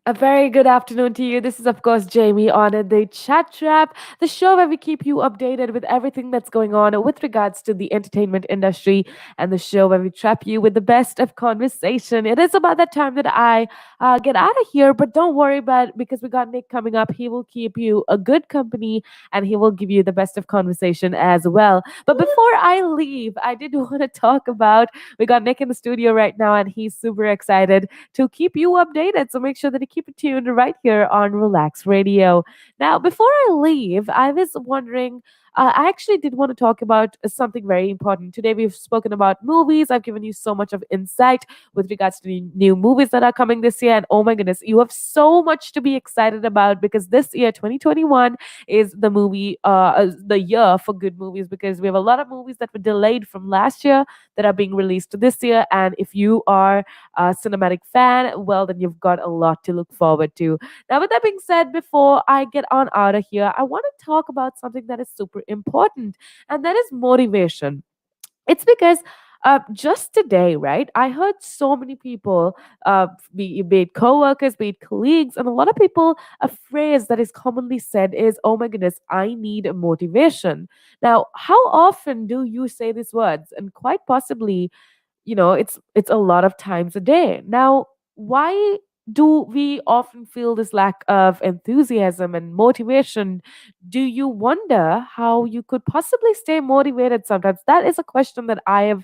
A very good afternoon to you. This is, of course, Jamie on the Chat Trap, the show where we keep you updated with everything that's going on with regards to the entertainment industry, and the show where we trap you with the best of conversation. It is about that time that I get out of here, but don't worry about it because we got Nick coming up. He will keep you a good company and he will give you the best of conversation as well. But before I leave, I did want to talk about we got Nick in the studio right now, and he's super excited to keep you updated. So make sure that you keep it tuned right here on Relax Radio. Now, before I leave, I was wondering. I actually did want to talk about something very important. Today, we've spoken about movies. I've given you so much of insight with regards to the new movies that are coming this year. And oh my goodness, you have so much to be excited about because this year, 2021, is the year for good movies because we have a lot of movies that were delayed from last year that are being released this year. And if you are a cinematic fan, well, then you've got a lot to look forward to. Now, with that being said, before I get on out of here, I want to talk about something that is super important, and that is motivation. It's because just today, right? I heard so many people, be it coworkers, be it colleagues, and a lot of people, a phrase that is commonly said is, "Oh my goodness, I need a motivation." Now, how often do you say these words? And quite possibly, it's a lot of times a day. Now, why do we often feel this lack of enthusiasm and motivation? Do you wonder how you could possibly stay motivated sometimes? That is a question that I have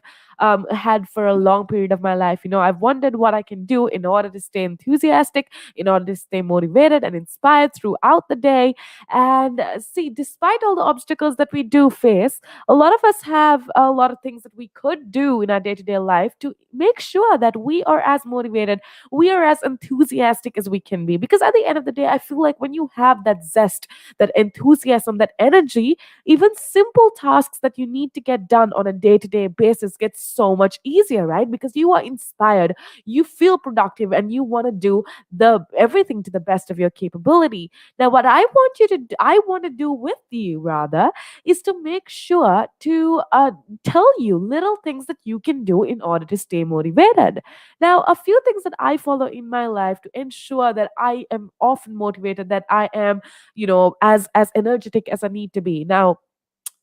had for a long period of my life. I've wondered what I can do in order to stay enthusiastic, in order to stay motivated and inspired throughout the day. And see, despite all the obstacles that we do face, a lot of us have a lot of things that we could do in our day-to-day life to make sure that we are as motivated, we are as enthusiastic as we can be. Because at the end of the day, I feel like when you have that zest, that enthusiasm, that energy, even simple tasks that you need to get done on a day-to-day basis gets so much easier, right? Because you are inspired, you feel productive, and you want to do the everything to the best of your capability. Now, what I want to do with you rather is to make sure to tell you little things that you can do in order to stay motivated. Now, a few things that I follow in my life to ensure that I am often motivated, that I am, as energetic as I need to be. Now,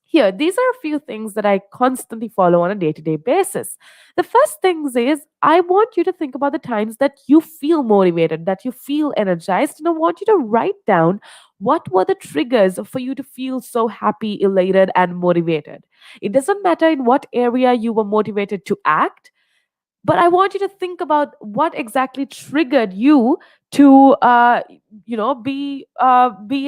here, these are a few things that I constantly follow on a day to day basis. The first things is I want you to think about the times that you feel motivated, that you feel energized, and I want you to write down what were the triggers for you to feel so happy, elated, and motivated. It doesn't matter in what area you were motivated to act, but I want you to think about what exactly triggered you to be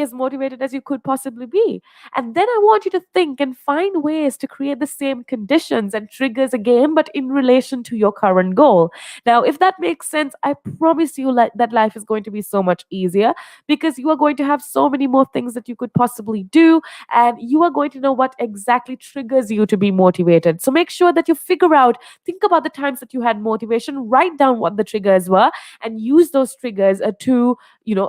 as motivated as you could possibly be. And then I want you to think and find ways to create the same conditions and triggers again, but in relation to your current goal. Now, if that makes sense, I promise you that life is going to be so much easier because you are going to have so many more things that you could possibly do, and you are going to know what exactly triggers you to be motivated. So make sure that you figure out, think about the times that you had motivation, write down what the triggers were, and use those triggers to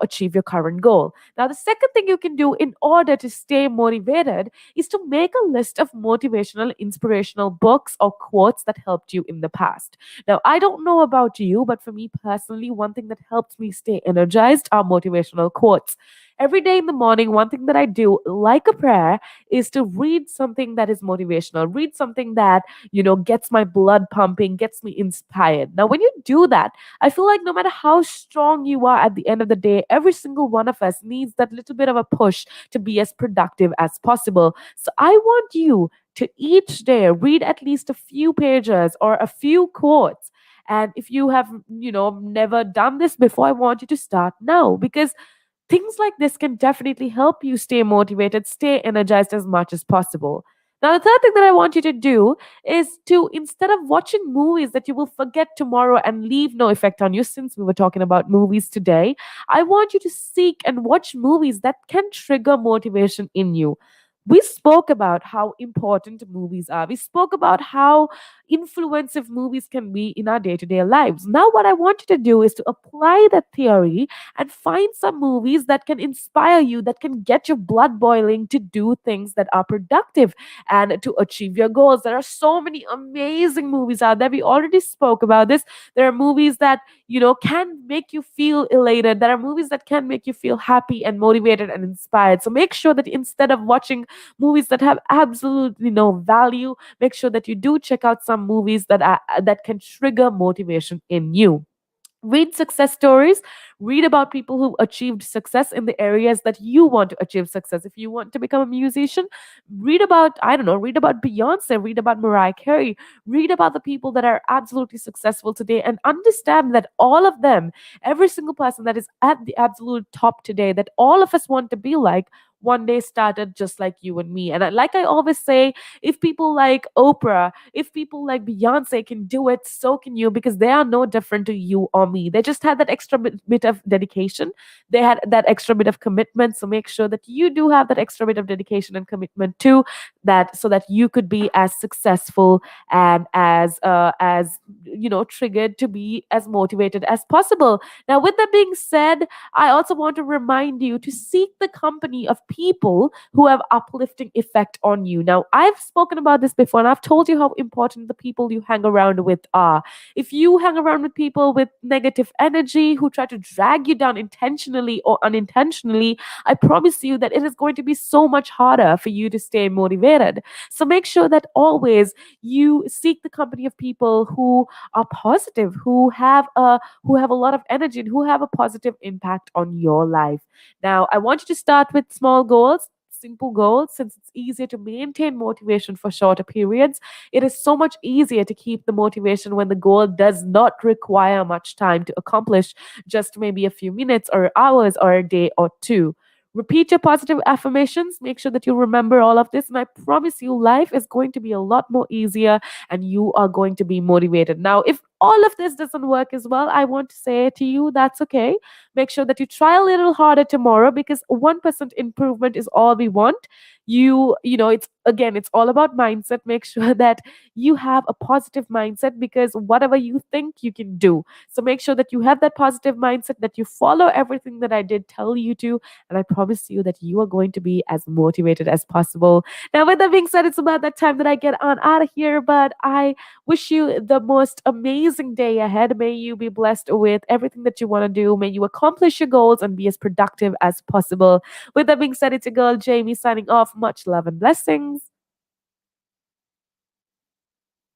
achieve your current goal. Now, the second thing you can do in order to stay motivated is to make a list of motivational inspirational books or quotes that helped you in the past. Now, I don't know about you, but for me personally, one thing that helps me stay energized are motivational quotes. Every day in the morning, one thing that I do, like a prayer, is to read something that is motivational, read something that gets my blood pumping, gets me inspired. Now, when you do that, I feel like no matter how strong you are at the end of the day, every single one of us needs that little bit of a push to be as productive as possible. So I want you to each day read at least a few pages or a few quotes. And if you have, never done this before, I want you to start now because things like this can definitely help you stay motivated, stay energized as much as possible. Now, the third thing that I want you to do is to, instead of watching movies that you will forget tomorrow and leave no effect on you, since we were talking about movies today, I want you to seek and watch movies that can trigger motivation in you. We spoke about how important movies are. We spoke about how influensive movies can be in our day-to-day lives. Now what I want you to do is to apply that theory and find some movies that can inspire you, that can get your blood boiling to do things that are productive and to achieve your goals. There are so many amazing movies out there. We already spoke about this. There are movies that, can make you feel elated. There are movies that can make you feel happy and motivated and inspired. So make sure that instead of watching movies that have absolutely no value, make sure that you do check out some movies that can trigger motivation in you. Read success stories. Read about people who achieved success in the areas that you want to achieve success. If you want to become a musician, read about, I don't know, read about Beyonce, read about Mariah Carey, read about the people that are absolutely successful today, and understand that all of them, every single person that is at the absolute top today, that all of us want to be like, one day started just like you and me. And like I always say, if people like Oprah, if people like Beyonce can do it, so can you, because they are no different to you or me. They just had that extra bit of dedication. They had that extra bit of commitment. So make sure that you do have that extra bit of dedication and commitment too, that so that you could be as successful and as triggered to be as motivated as possible. Now, with that being said, I also want to remind you to seek the company of people who have uplifting effect on you. Now, I've spoken about this before and I've told you how important the people you hang around with are. If you hang around with people with negative energy who try to drag you down intentionally or unintentionally, I promise you that it is going to be so much harder for you to stay motivated. So make sure that always you seek the company of people who are positive, who have a lot of energy and who have a positive impact on your life. Now, I want you to start with small goals, simple goals, since it's easier to maintain motivation for shorter periods. It is so much easier to keep the motivation when the goal does not require much time to accomplish, just maybe a few minutes or hours or a day or two. Repeat your positive affirmations. Make sure that you remember all of this. And I promise you, life is going to be a lot more easier and you are going to be motivated. Now, if all of this doesn't work as well, I want to say to you, that's okay. Make sure that you try a little harder tomorrow, because 1% improvement is all we want. It's all about mindset. Make sure that you have a positive mindset, because whatever you think, you can do. So make sure that you have that positive mindset, that you follow everything that I did tell you to, and I promise you that you are going to be as motivated as possible. Now, with that being said, it's about that time that I get on out of here, but I wish you the most amazing day ahead. May you be blessed with everything that you want to do. May you accomplish your goals and be as productive as possible. With that being said, it's your girl Jamie signing off. Much love and blessings.